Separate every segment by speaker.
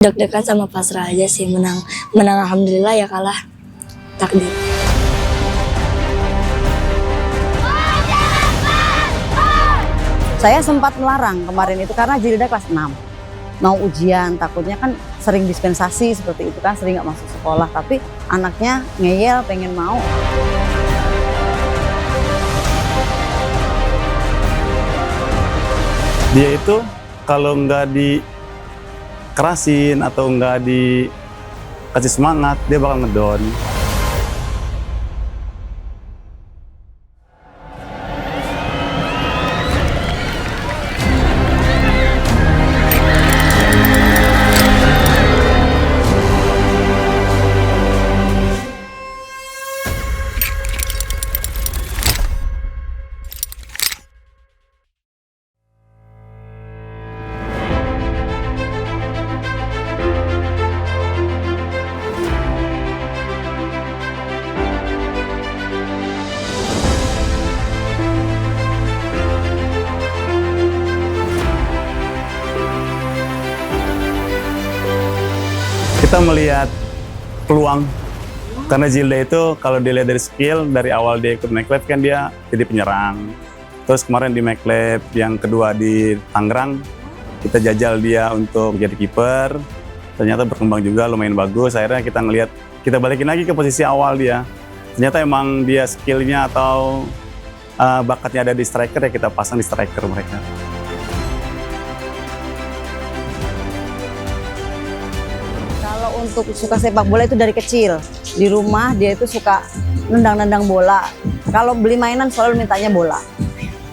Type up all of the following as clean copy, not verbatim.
Speaker 1: Deg-degan sama pasrah aja sih, menang alhamdulillah, ya kalah takdir.
Speaker 2: Saya sempat melarang kemarin itu karena Zilda kelas 6 mau ujian, takutnya kan sering dispensasi seperti itu kan, sering nggak masuk sekolah, tapi anaknya ngeyel pengen mau.
Speaker 3: Dia itu kalau nggak dikerasin atau nggak dikasih semangat, dia bakal ngedown. Kita melihat peluang, karena Zilda itu kalau dilihat dari skill, dari awal dia ikut McLab kan dia jadi penyerang. Terus kemarin di McLab yang kedua di Tangerang, kita jajal dia untuk jadi kiper. Ternyata berkembang juga lumayan bagus, akhirnya kita ngelihat, kita balikin lagi ke posisi awal dia. Ternyata emang dia skillnya atau bakatnya ada di striker, ya kita pasang di striker mereka.
Speaker 2: Kalau untuk suka sepak bola itu dari kecil. Di rumah dia itu suka nendang-nendang bola. Kalau beli mainan selalu mintanya bola.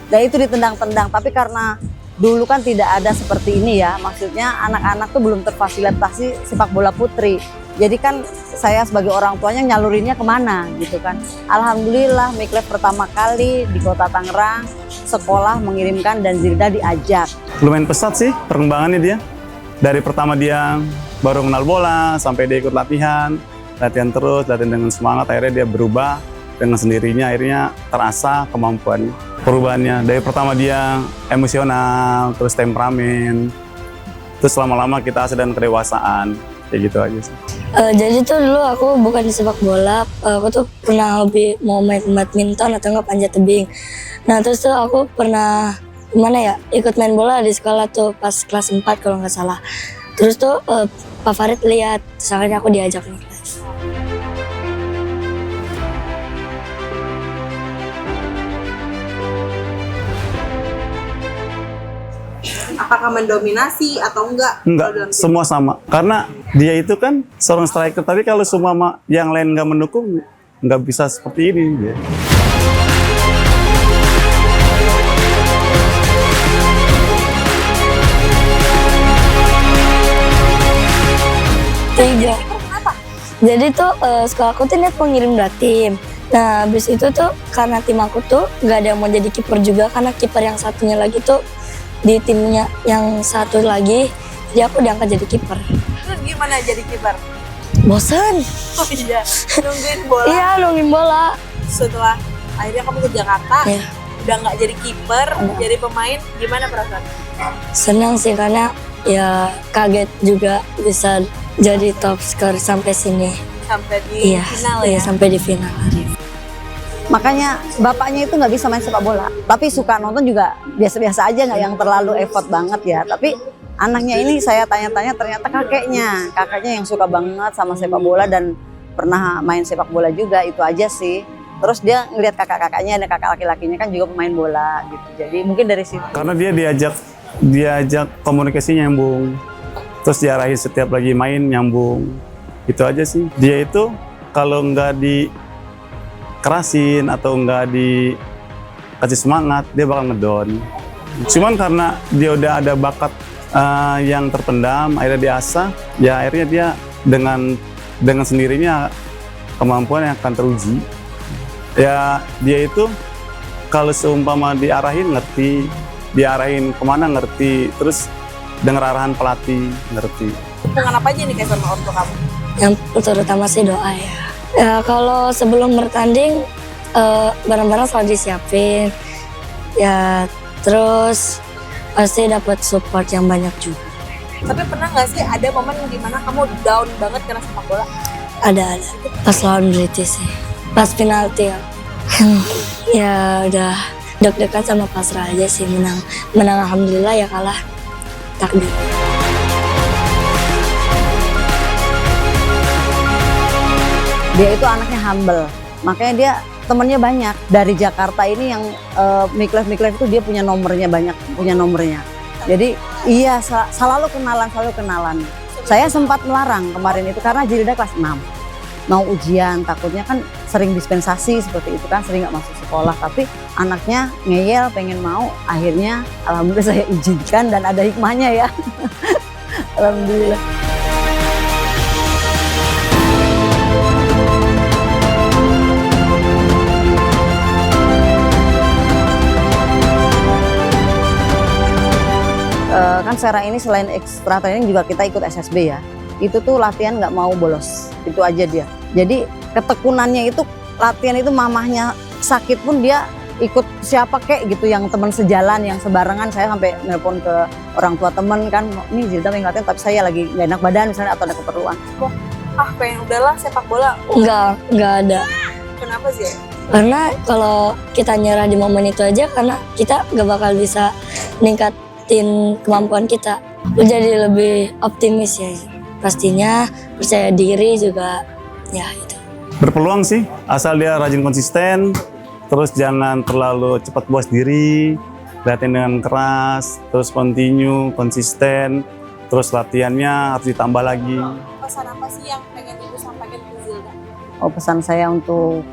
Speaker 2: Dan itu ditendang-tendang. Tapi karena dulu kan tidak ada seperti ini ya. Maksudnya anak-anak tuh belum terfasilitasi sepak bola putri. Jadi kan saya sebagai orang tuanya nyalurinnya kemana gitu kan. Alhamdulillah McLab pertama kali di kota Tangerang sekolah mengirimkan dan Zilda diajak.
Speaker 3: Lumayan pesat sih perkembangannya dia. Dari pertama dia baru kenal bola, sampai dia ikut latihan terus, latihan dengan semangat, akhirnya dia berubah dengan sendirinya, akhirnya terasa kemampuan perubahannya. Dari pertama dia emosional, terus temperamen, terus lama-lama kita dan kedewasaan, kayak gitu aja sih.
Speaker 1: Jadi tuh dulu aku bukan di sepak bola, aku tuh pernah hobi mau main badminton atau enggak panjat tebing. Nah terus tuh aku pernah ikut main bola di sekolah tuh pas kelas 4 kalau nggak salah. Terus tuh Pak Farid lihat, soalnya aku diajak nih kelas.
Speaker 4: Apakah mendominasi atau enggak?
Speaker 3: Enggak, semua sama. Karena dia itu kan seorang striker, tapi kalau semua yang lain nggak mendukung, nggak bisa seperti ini. Ya.
Speaker 1: Tiga. Jadi tuh sekolah aku tuh niat pengirim tim. Nah habis itu tuh karena tim aku tuh nggak ada yang mau jadi kiper juga, karena kiper yang satunya lagi tuh di timnya yang satu lagi, jadi aku diangkat jadi kiper.
Speaker 4: Terus gimana jadi kiper?
Speaker 1: Bosan.
Speaker 4: Oh iya, nungguin bola.
Speaker 1: Iya, nungguin bola.
Speaker 4: Setelah akhirnya kamu ke Jakarta,
Speaker 1: Iya.
Speaker 4: udah nggak jadi kiper, jadi pemain, gimana perasaan?
Speaker 1: Senang sih karena ya kaget juga bisa jadi top skor sampai sini.
Speaker 4: Sampai di final ya?
Speaker 1: Iya, sampai di final.
Speaker 2: Makanya bapaknya itu nggak bisa main sepak bola, tapi suka nonton juga biasa-biasa aja, nggak yang terlalu effort banget ya. Tapi anaknya ini saya tanya-tanya, ternyata kakeknya yang suka banget sama sepak bola dan pernah main sepak bola juga, itu aja sih. Terus dia ngelihat kakak-kakaknya, ada kakak laki-lakinya kan juga pemain bola gitu. Jadi mungkin dari situ.
Speaker 3: Karena dia diajak komunikasi nyambung, terus diarahi setiap lagi main nyambung, itu aja sih. Dia itu kalau nggak dikerasin atau nggak dikasih semangat, dia bakal ngedown. Cuman karena dia udah ada bakat yang terpendam, akhirnya diasah, ya akhirnya dia dengan sendirinya kemampuan yang akan teruji. Ya dia itu kalau seumpama diarahin ngerti, diarahin kemana ngerti, terus dengar arahan pelatih ngerti.
Speaker 4: Hubungan apa aja nih kayak sama orang tua kamu?
Speaker 1: Yang terutama sih doa ya. Ya kalau sebelum bertanding barang-barang selalu disiapin. Ya terus pasti dapat support yang banyak juga.
Speaker 4: Tapi pernah nggak sih ada momen dimana kamu down banget karena sepak bola?
Speaker 1: Ada. Pas lawan British sih. Pas penalti ya. Ya udah deg-degan sama pasrah aja sih, menang alhamdulillah, ya kalah takdir.
Speaker 2: Dia itu anaknya humble, makanya dia temennya banyak. Dari Jakarta ini yang Miklev itu dia punya nomornya banyak, Jadi iya selalu kenalan. Saya sempat melarang kemarin itu karena Zilda kelas 6. Mau ujian, takutnya kan sering dispensasi seperti itu kan, sering nggak masuk sekolah. Tapi anaknya ngeyel, pengen mau, akhirnya alhamdulillah saya izinkan dan ada hikmahnya ya. Alhamdulillah. Kan Sera ini selain ekstra training juga kita ikut SSB ya. Itu tuh latihan nggak mau bolos, itu aja dia. Jadi ketekunannya itu latihan itu mamahnya sakit pun dia ikut siapa kek gitu yang teman sejalan yang sebarengan. Saya sampai nelpon ke orang tua temen kan, ini Zilda pengen latihan tapi saya lagi nggak enak badan misalnya atau ada keperluan.
Speaker 4: Kok pengen udahlah sepak bola?
Speaker 1: Nggak ada.
Speaker 4: Kenapa sih?
Speaker 1: Karena kalau kita nyerah di momen itu aja, karena kita nggak bakal bisa ningkatin kemampuan kita. Jadi lebih optimis ya. Pastinya percaya diri juga, ya itu.
Speaker 3: Berpeluang sih, asal dia rajin konsisten, terus jangan terlalu cepat puas diri, latihan dengan keras, terus continue, konsisten, terus latihannya harus ditambah lagi.
Speaker 4: Pesan apa sih yang pengen Ibu sampaikan ke Zilda?
Speaker 2: Oh, pesan saya untuk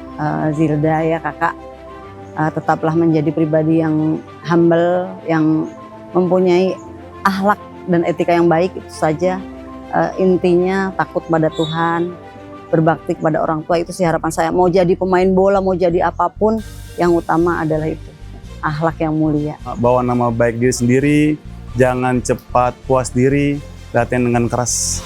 Speaker 2: Zilda ya kakak, tetaplah menjadi pribadi yang humble, yang mempunyai akhlak dan etika yang baik, itu saja. Intinya takut pada Tuhan, berbakti kepada orang tua, itu sih harapan saya. Mau jadi pemain bola, mau jadi apapun, yang utama adalah itu, akhlak yang mulia.
Speaker 3: Bawa nama baik diri sendiri, jangan cepat puas diri, latihan dengan keras.